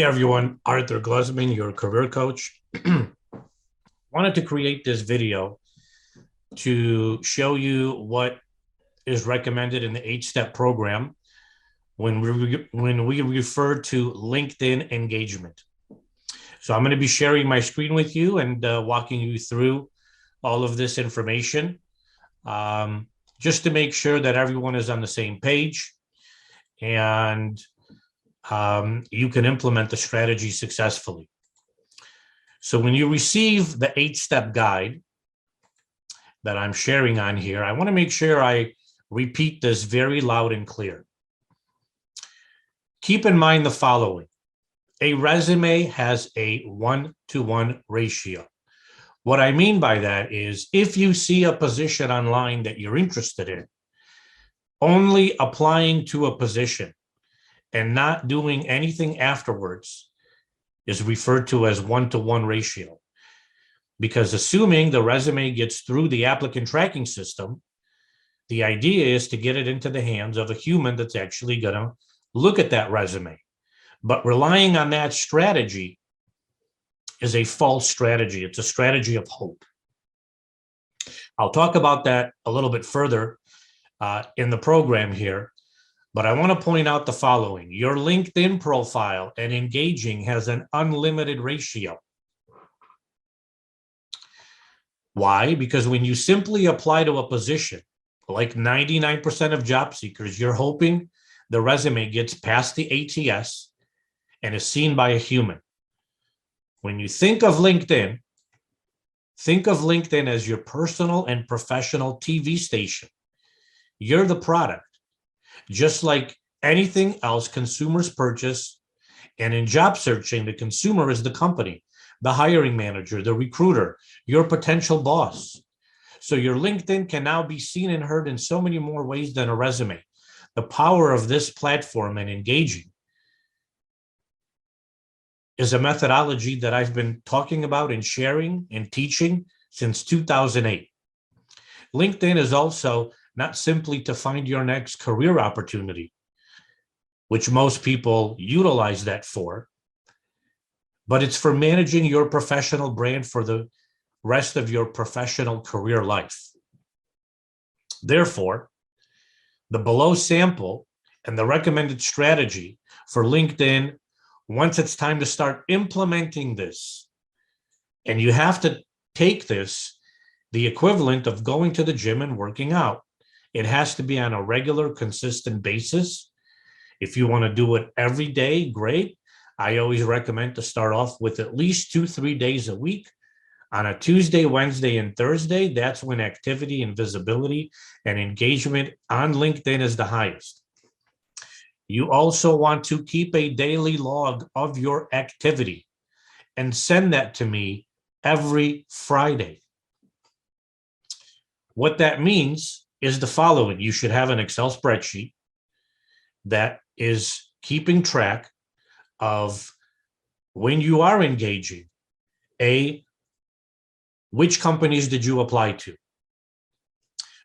Hey everyone, Arthur Gluzman, your career coach. Wanted to create this video to show you what is recommended in the 8-step program when we refer to LinkedIn engagement. So I'm going to be sharing my screen with you and walking you through all of this information, just to make sure that everyone is on the same page and you can implement the strategy successfully. So when you receive the 8-step guide that I'm sharing on here, I want to make sure I repeat this very loud and clear. Keep in mind the following. A resume has a 1-to-1 ratio. What I mean by that is if you see a position online that you're interested in, only applying to a position and not doing anything afterwards is referred to as 1-to-1 ratio. Because assuming the resume gets through the applicant tracking system, the idea is to get it into the hands of a human that's actually going to look at that resume. But relying on that strategy is a false strategy. It's a strategy of hope. I'll talk about that a little bit further in the program here. But I want to point out the following. Your LinkedIn profile and engaging has an unlimited ratio. Why? Because when you simply apply to a position, like 99% of job seekers, you're hoping the resume gets past the ATS and is seen by a human. When you think of LinkedIn as your personal and professional TV station. You're the product. Just like anything else consumers purchase, and in job searching, the consumer is the company, the hiring manager, the recruiter, your potential boss. So your LinkedIn can now be seen and heard in so many more ways than a resume. The power of this platform and engaging is a methodology that I've been talking about and sharing and teaching since 2008. LinkedIn is also not simply to find your next career opportunity, which most people utilize that for, but it's for managing your professional brand for the rest of your professional career life. Therefore, the below sample and the recommended strategy for LinkedIn, once it's time to start implementing this, and you have to take this, the equivalent of going to the gym and working out. It has to be on a regular, consistent basis. If you want to do it every day, great. I always recommend to start off with at least 2-3 days a week. On a Tuesday, Wednesday, and Thursday, that's when activity and visibility and engagement on LinkedIn is the highest. You also want to keep a daily log of your activity and send that to me every Friday. What that means is the following. You should have an Excel spreadsheet that is keeping track of when you are engaging. Which companies did you apply to?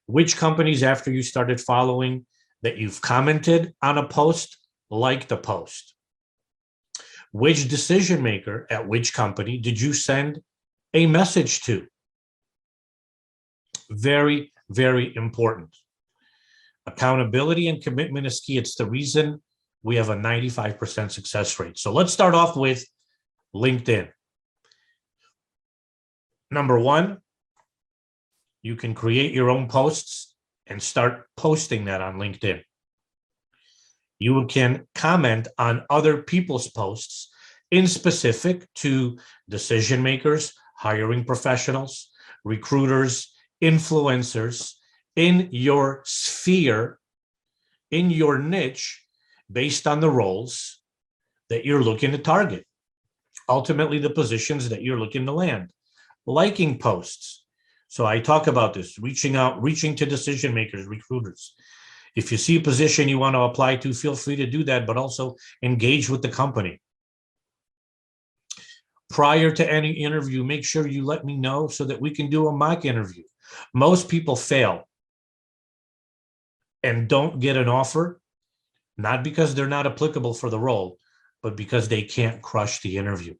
Which companies, after you started following, that you've commented on a post, liked the post? Which decision maker at which company did you send a message to? Very, very important. Accountability and commitment is key. It's the reason we have a 95% success rate. So let's start off with LinkedIn. Number one, you can create your own posts and start posting that on LinkedIn. You can comment on other people's posts in specific to decision makers, hiring professionals, recruiters, influencers in your sphere, in your niche, based on the roles that you're looking to target. Ultimately, the positions that you're looking to land. Liking posts. So I talk about this, reaching to decision makers, recruiters. If you see a position you want to apply to, feel free to do that, but also engage with the company. Prior to any interview, make sure you let me know so that we can do a mock interview. Most people fail and don't get an offer, not because they're not applicable for the role, but because they can't crush the interview.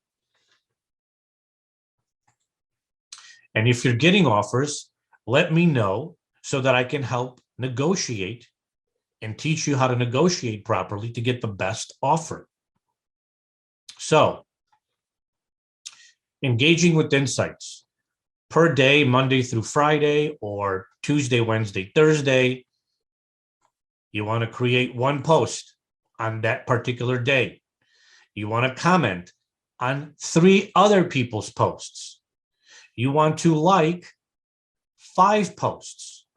And if you're getting offers, let me know so that I can help negotiate and teach you how to negotiate properly to get the best offer. So, engaging with insights per day, Monday through Friday, or Tuesday, Wednesday, Thursday. You want to create one post on that particular day. You want to comment on 3 other people's posts. You want to like 5 posts.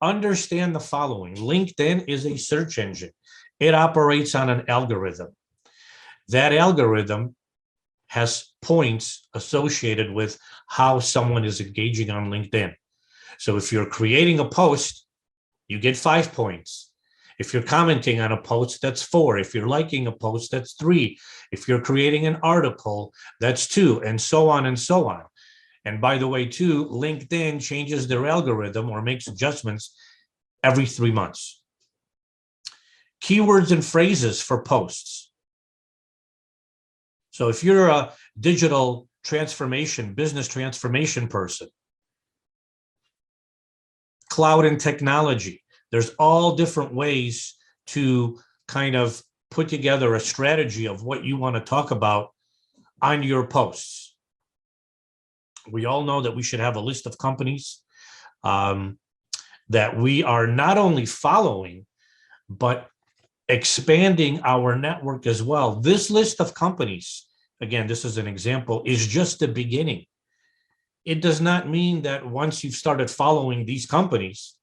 Understand the following. LinkedIn is a search engine. It operates on an algorithm. That algorithm has points associated with how someone is engaging on LinkedIn. So if you're creating a post, you get 5 points. If you're commenting on a post, that's 4. If you're liking a post, that's 3. If you're creating an article, that's 2, and so on and so on. And by the way, too, LinkedIn changes their algorithm or makes adjustments every 3 months. Keywords and phrases for posts. So if you're a digital transformation, business transformation person, cloud and technology, there's all different ways to kind of put together a strategy of what you want to talk about on your posts. We all know that we should have a list of companies that we are not only following, but expanding our network as well. This list of companies, again, this is an example, is just the beginning. It does not mean that once you've started following these companies,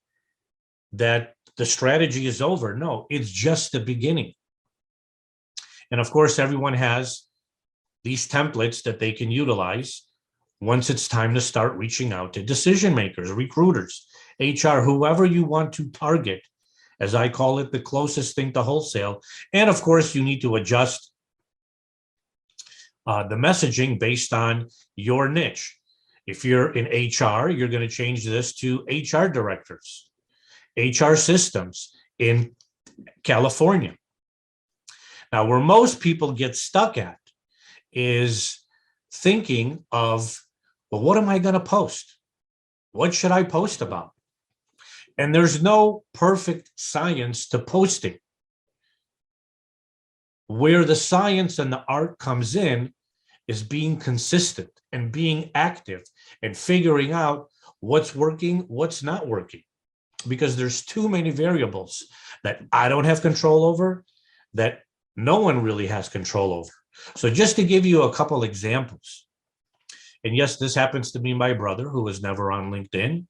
that the strategy is over. No, it's just the beginning. And of course, everyone has these templates that they can utilize once it's time to start reaching out to decision makers, recruiters, HR, whoever you want to target, as I call it, the closest thing to wholesale. And of course, you need to adjust the messaging based on your niche. If you're in HR, you're going to change this to HR directors, HR systems in California. Now, where most people get stuck at is thinking of, well, what am I going to post? What should I post about? And there's no perfect science to posting. Where the science and the art comes in is being consistent and being active and figuring out what's working, what's not working. Because there's too many variables that I don't have control over, that no one really has control over. So just to give you a couple examples, and yes, this happens to be my brother, who was never on LinkedIn,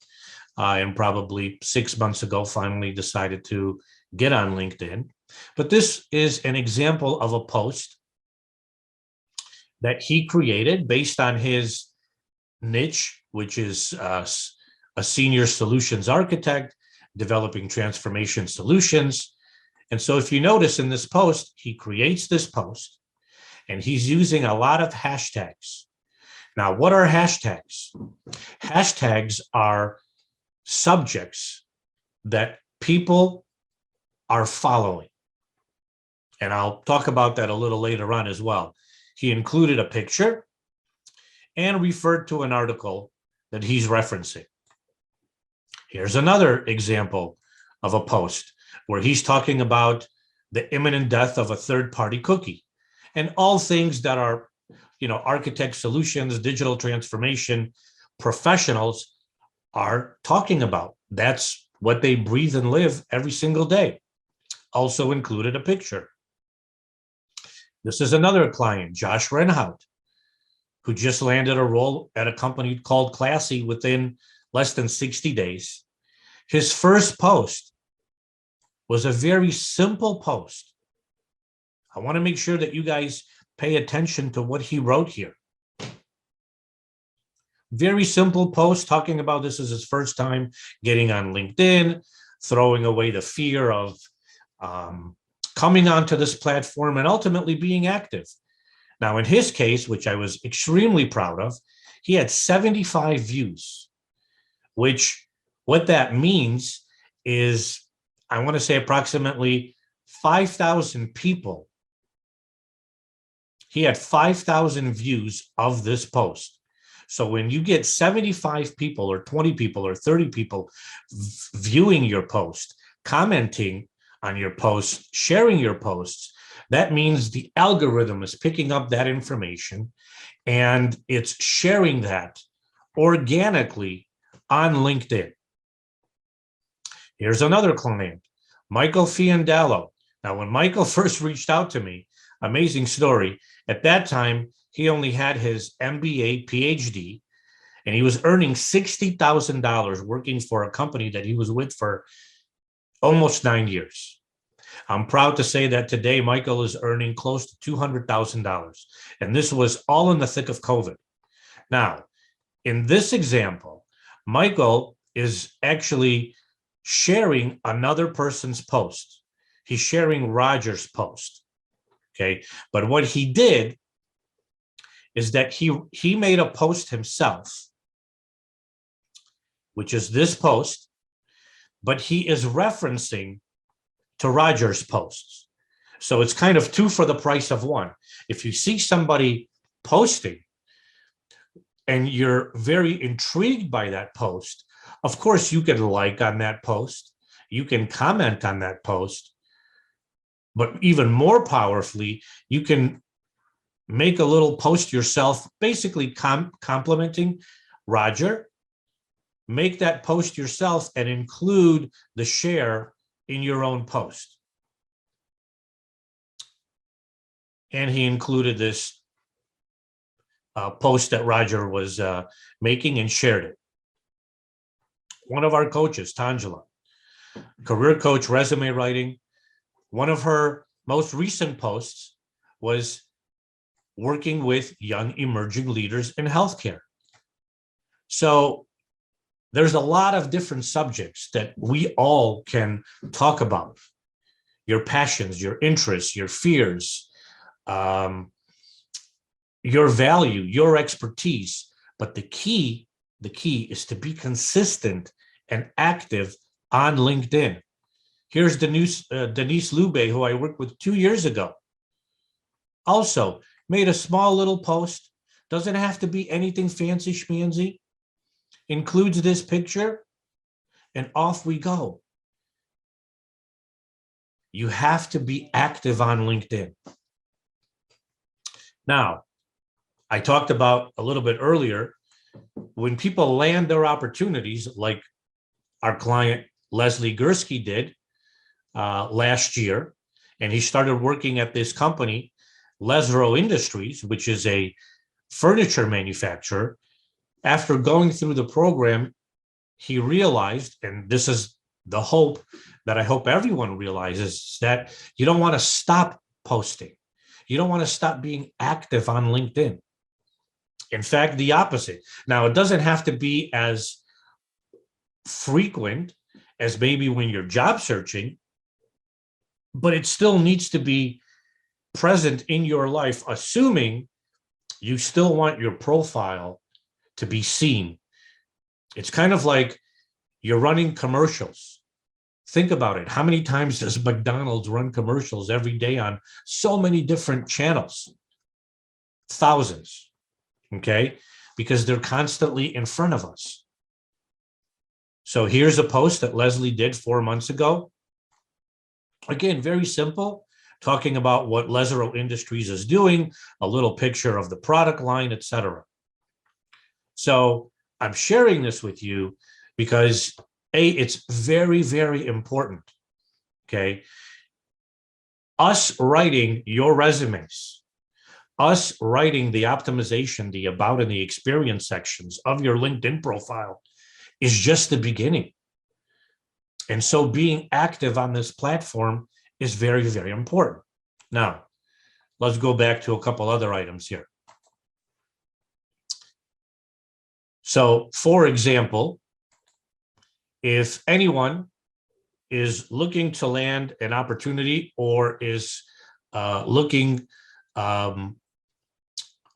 and probably 6 months ago finally decided to get on LinkedIn. But this is an example of a post that he created based on his niche, which is a senior solutions architect, developing transformation solutions. And so if you notice in this post, he creates this post and he's using a lot of hashtags. Now, what are hashtags? Hashtags are subjects that people are following. And I'll talk about that a little later on as well. He included a picture and referred to an article that he's referencing. Here's another example of a post where he's talking about the imminent death of a third-party cookie and all things that are, architect solutions, digital transformation professionals are talking about. That's what they breathe and live every single day. Also included a picture. This is another client, Josh Renhout, who just landed a role at a company called Classy within less than 60 days. His first post was a very simple post. I want to make sure that you guys pay attention to what he wrote here. Very simple post talking about this is his first time getting on LinkedIn, throwing away the fear of coming onto this platform and ultimately being active. Now, in his case, which I was extremely proud of, he had 75 views, which what that means is, I want to say approximately 5,000 people He had 5,000 views of this post. So when you get 75 people or 20 people or 30 people viewing your post, commenting on your posts, sharing your posts, that means the algorithm is picking up that information and it's sharing that organically on LinkedIn. Here's another client, Michael Fiandello. Now, when Michael first reached out to me, amazing story. At that time, he only had his MBA, PhD, and he was earning $60,000 working for a company that he was with for almost 9 years. I'm proud to say that today, Michael is earning close to $200,000. And this was all in the thick of COVID. Now, in this example, Michael is actually sharing another person's post. He's sharing Roger's post. Okay. But what he did is that he made a post himself, which is this post, but he is referencing to Roger's posts. So it's kind of two for the price of one. If you see somebody posting and you're very intrigued by that post, of course, you can like on that post, you can comment on that post, but even more powerfully, you can make a little post yourself, basically complimenting Roger. Make that post yourself and include the share in your own post. And he included this post that Roger was making and shared it. One of our coaches, Tangela, career coach, resume writing, one of her most recent posts was working with young emerging leaders in healthcare. So there's a lot of different subjects that we all can talk about. Your passions, your interests, your fears, your value, your expertise. But the key is to be consistent and active on LinkedIn. Here's Denise Lube, who I worked with 2 years ago. Also made a small little post. Doesn't have to be anything fancy schmancy. Includes this picture, and off we go. You have to be active on LinkedIn. Now, I talked about a little bit earlier, when people land their opportunities, like our client Leslie Gursky did last year, and he started working at this company, Lesro Industries, which is a furniture manufacturer. After going through the program, he realized, and this is the hope that I hope everyone realizes, that you don't want to stop posting. You don't want to stop being active on LinkedIn. In fact, the opposite. Now, it doesn't have to be as frequent as maybe when you're job searching, but it still needs to be present in your life, assuming you still want your profile to be seen. It's kind of like you're running commercials. Think about it. How many times does McDonald's run commercials every day on so many different channels? Thousands, okay? Because they're constantly in front of us. So here's a post that Leslie did 4 months ago. Again, very simple, talking about what Lesro Industries is doing, a little picture of the product line, etc. So I'm sharing this with you because it's very, very important, okay? Us writing your resumes, us writing the optimization, the about and the experience sections of your LinkedIn profile is just the beginning. And so being active on this platform is very, very important. Now, let's go back to a couple other items here. So, for example, if anyone is looking to land an opportunity or is looking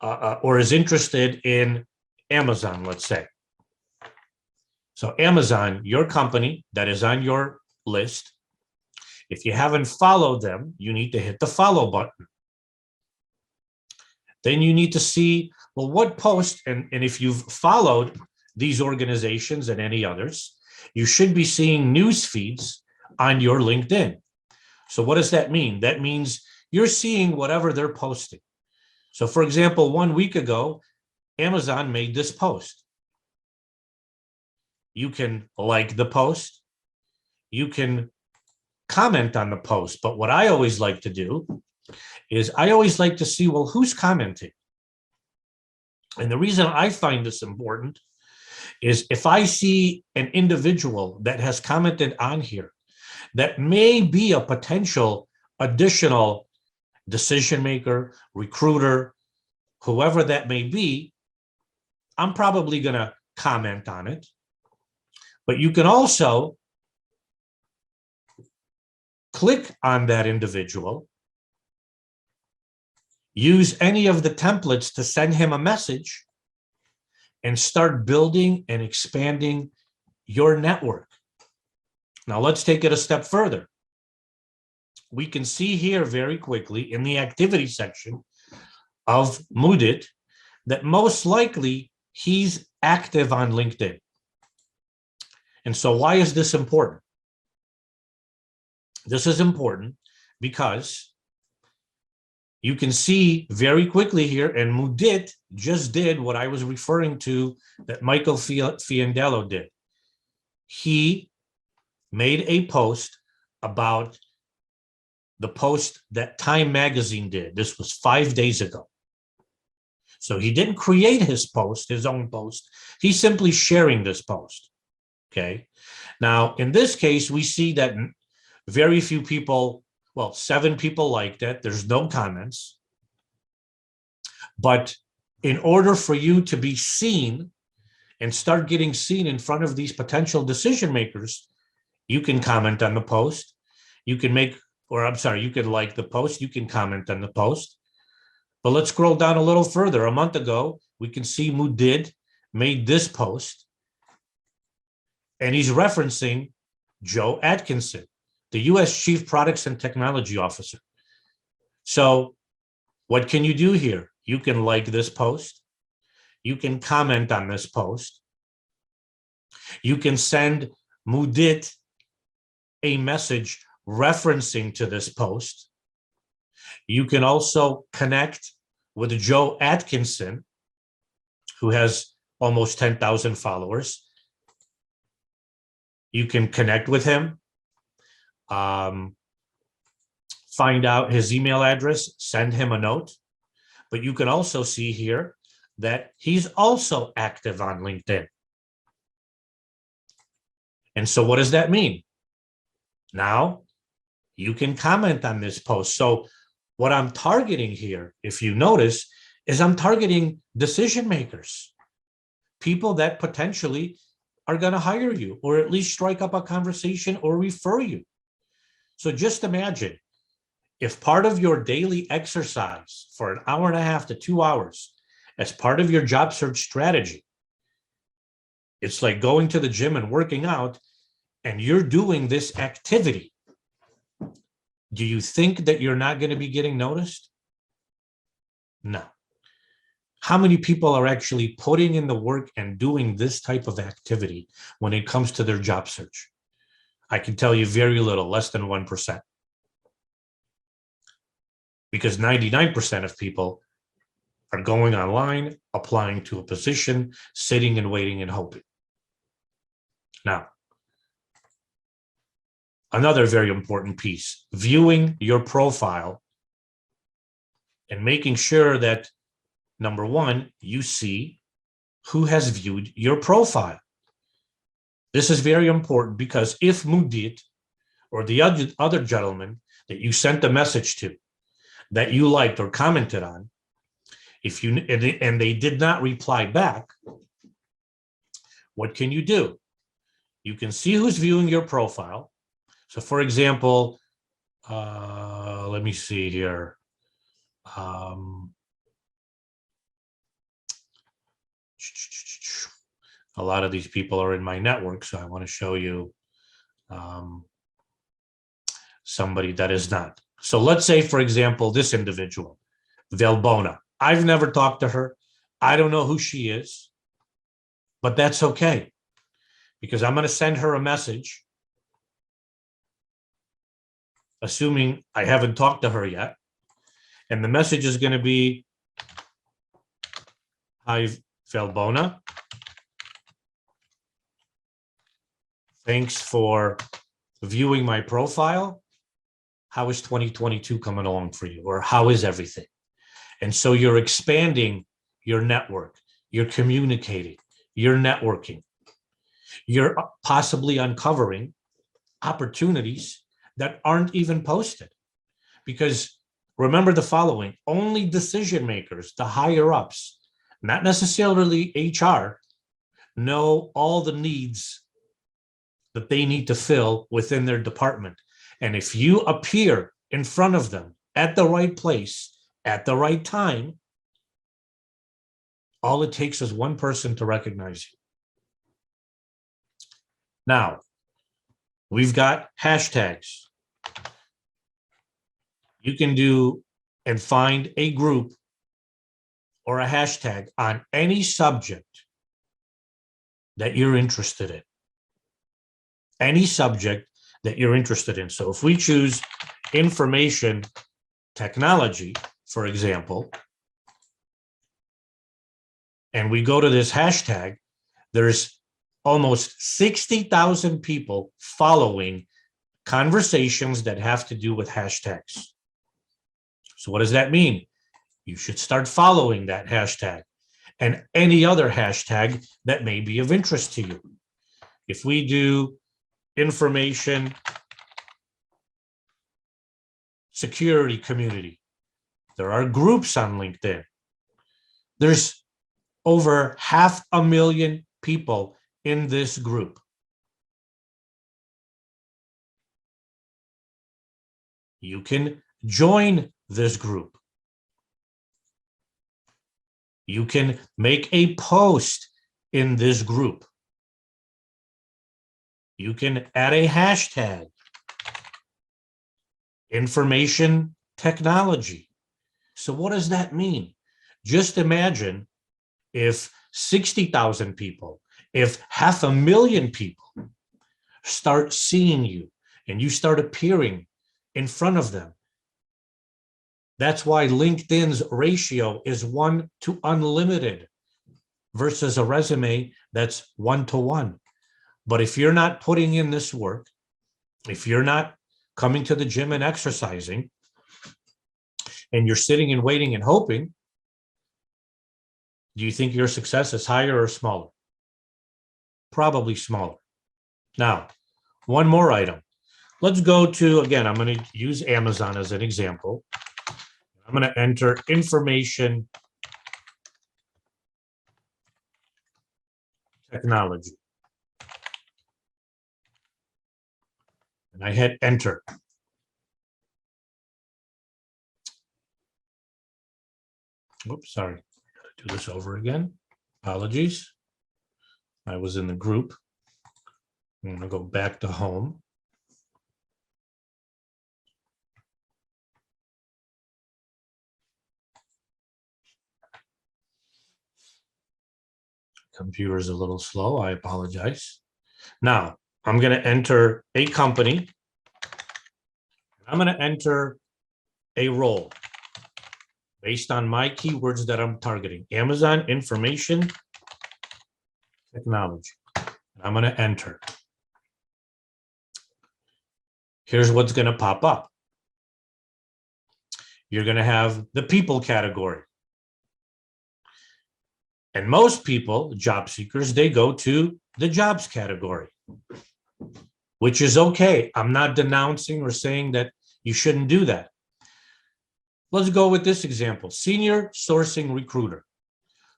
or is interested in Amazon, let's say. So Amazon, your company that is on your list, if you haven't followed them, you need to hit the follow button. then you need to see, well, what post, and if you've followed these organizations and any others, you should be seeing news feeds on your LinkedIn. So what does that mean? That means you're seeing whatever they're posting. So for example, 1 week ago, Amazon made this post. You can like the post, you can comment on the post, but what I always like to do is I always like to see, well, who's commenting? And the reason I find this important is if I see an individual that has commented on here that may be a potential additional decision maker, recruiter, whoever that may be, I'm probably going to comment on it. But you can also click on that individual, use any of the templates to send him a message, and start building and expanding your network. Now let's take it a step further. We can see here very quickly in the activity section of Mudit that most likely he's active on LinkedIn. And so why is this important? This is important because you can see very quickly here, and Mudit just did what I was referring to that Michael Fiandello did. He made a post about the post that Time Magazine did. This was 5 days ago. So he didn't create his post, his own post. He's simply sharing this post. Okay. Now, in this case, we see that very few people, well, 7 people liked it. There's no comments. But in order for you to be seen and start getting seen in front of these potential decision makers, you can comment on the post. You can you can like the post. You can comment on the post. But let's scroll down a little further. A month ago, we can see Mudid made this post, and he's referencing Joe Atkinson, the U.S. Chief Products and Technology Officer. So what can you do here? You can like this post. You can comment on this post. You can send Mudit a message referencing to this post. You can also connect with Joe Atkinson, who has almost 10,000 followers. You can connect with him, find out his email address, send him a note. But you can also see here that he's also active on LinkedIn. And so what does that mean? Now you can comment on this post. So what I'm targeting here, if you notice, is I'm targeting decision makers, people that potentially are going to hire you or at least strike up a conversation or refer you. So just imagine if part of your daily exercise for an hour and a half to 2 hours as part of your job search strategy, it's like going to the gym and working out, and you're doing this activity. Do you think that you're not going to be getting noticed? No. How many people are actually putting in the work and doing this type of activity when it comes to their job search? I can tell you very little, less than 1%. Because 99% of people are going online, applying to a position, sitting and waiting and hoping. Now, another very important piece, viewing your profile and making sure that, number one, you see who has viewed your profile. This is very important because if Mudit or the other gentleman that you sent a message to that you liked or commented on, and they did not reply back, what can you do? You can see who's viewing your profile. So for example, let me see here. A lot of these people are in my network, so I want to show you somebody that is not. So let's say, for example, this individual, Velbona. I've never talked to her. I don't know who she is, but that's okay because I'm going to send her a message, assuming I haven't talked to her yet. And the message is going to be, hi, Felbona. Thanks for viewing my profile. How is 2022 coming along for you? Or how is everything? And so you're expanding your network, you're communicating, you're networking, you're possibly uncovering opportunities that aren't even posted. Because remember the following, only decision makers, the higher ups, not necessarily HR, know all the needs that they need to fill within their department. And if you appear in front of them at the right place, at the right time, all it takes is one person to recognize you. Now, we've got hashtags. You can do and find a group or a hashtag on any subject that you're interested in. Any subject that you're interested in. So if we choose information technology, for example, and we go to this hashtag, there's almost 60,000 people following conversations that have to do with hashtags. So what does that mean? You should start following that hashtag and any other hashtag that may be of interest to you. If we do information security community, there are groups on LinkedIn. There's over 500,000 people in this group. You can join this group. You can make a post in this group. You can add a hashtag, information technology. So what does that mean? Just imagine if 60,000 people, if 500,000 people start seeing you and you start appearing in front of them. That's why LinkedIn's ratio is 1 to unlimited versus a resume that's 1 to 1. But if you're not putting in this work, if you're not coming to the gym and exercising, and you're sitting and waiting and hoping, do you think your success is higher or smaller? Probably smaller. Now, one more item. Let's go to, again, I'm going to use Amazon as an example. I'm going to enter information technology. And I hit enter. Oops, sorry. I got to do this over again. Apologies. I was in the group. I'm going to go back to home. Computer's a little slow. I apologize. Now, I'm going to enter a company. I'm going to enter a role based on my keywords that I'm targeting. Amazon information technology. I'm going to enter. Here's what's going to pop up. You're going to have the people category. And most people, job seekers, they go to the jobs category, which is okay. I'm not denouncing or saying that you shouldn't do that. Let's go with this example, senior sourcing recruiter.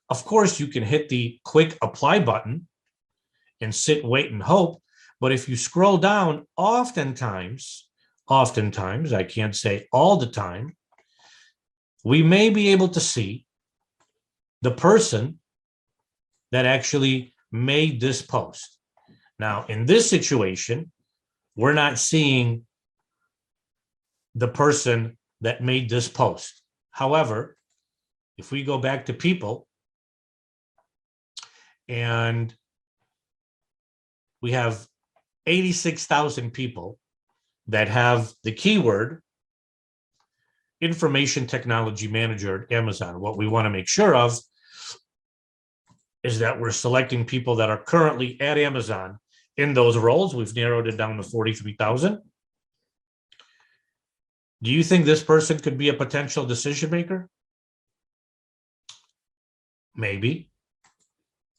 Of course, you can hit the quick apply button and sit, wait, and hope. But if you scroll down, oftentimes, I can't say all the time, we may be able to see the person that actually made this post. Now, in this situation, we're not seeing the person that made this post. However, if we go back to people and we have 86,000 people that have the keyword information technology manager at Amazon, what we want to make sure of is that we're selecting people that are currently at Amazon in those roles. We've narrowed it down to 43,000. Do you think this person could be a potential decision maker? Maybe.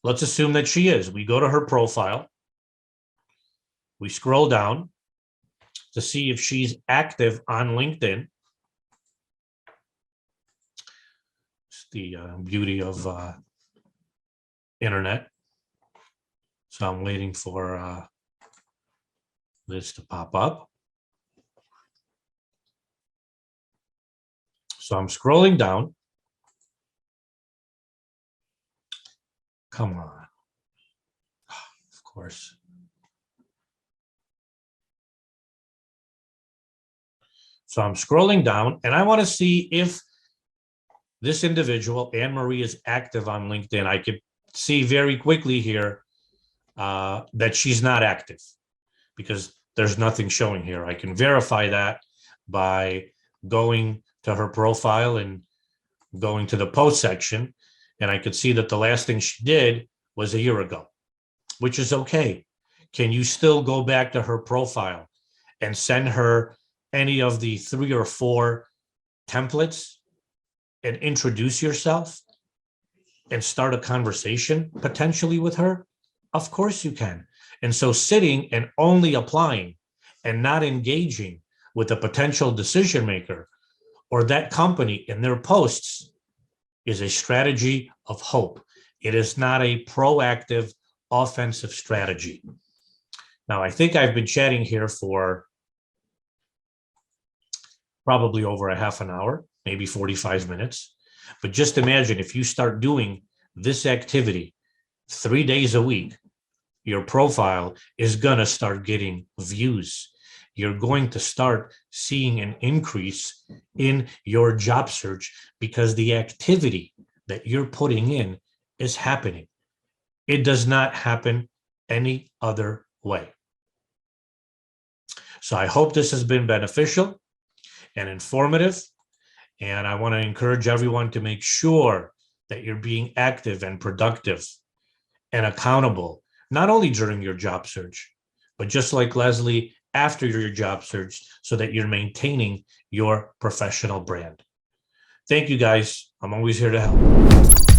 Let's assume that she is. We go to her profile. We scroll down to see if she's active on LinkedIn. It's the beauty of internet. So I'm waiting for this to pop up. So I'm scrolling down. Come on. Of course. So I'm scrolling down and I want to see if this individual, Anne Marie, is active on LinkedIn. I could see very quickly here that she's not active because there's nothing showing here. I can verify that by going to her profile and going to the post section. And I could see that the last thing she did was a year ago, which is okay. Can you still go back to her profile and send her any of the 3 or 4 templates and introduce yourself and start a conversation potentially with her? Of course you can. And so sitting and only applying and not engaging with a potential decision maker or that company in their posts is a strategy of hope. It is not a proactive offensive strategy. Now, I think I've been chatting here for probably over a half an hour, maybe 45 minutes. But just imagine if you start doing this activity 3 days a week, your profile is going to start getting views. You're going to start seeing an increase in your job search because the activity that you're putting in is happening. It does not happen any other way. So I hope this has been beneficial and informative. And I want to encourage everyone to make sure that you're being active and productive and accountable, not only during your job search, but just like Leslie, after your job search, so that you're maintaining your professional brand. Thank you, guys. I'm always here to help.